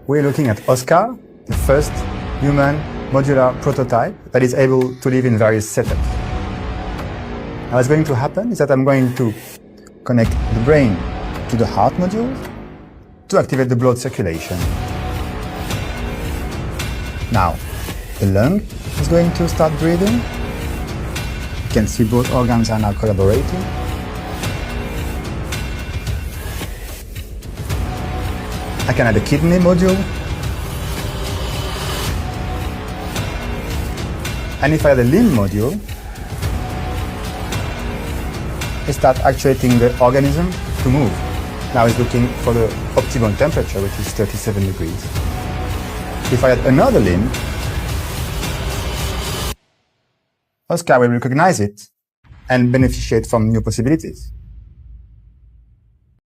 We're looking at Oscar, the first human modular prototype that is able to live in various setups. Now, what's going to happen is that I'm going to connect the brain to the heart module to activate the blood circulation. Now, the lung is going to start breathing. You can see both organs are now collaborating. I can add a kidney module. And if I add a limb module, I start actuating the organism to move. Now it's looking for the optimal temperature, which is 37 degrees. If I add another limb, Oscar will recognize it and beneficiate from new possibilities.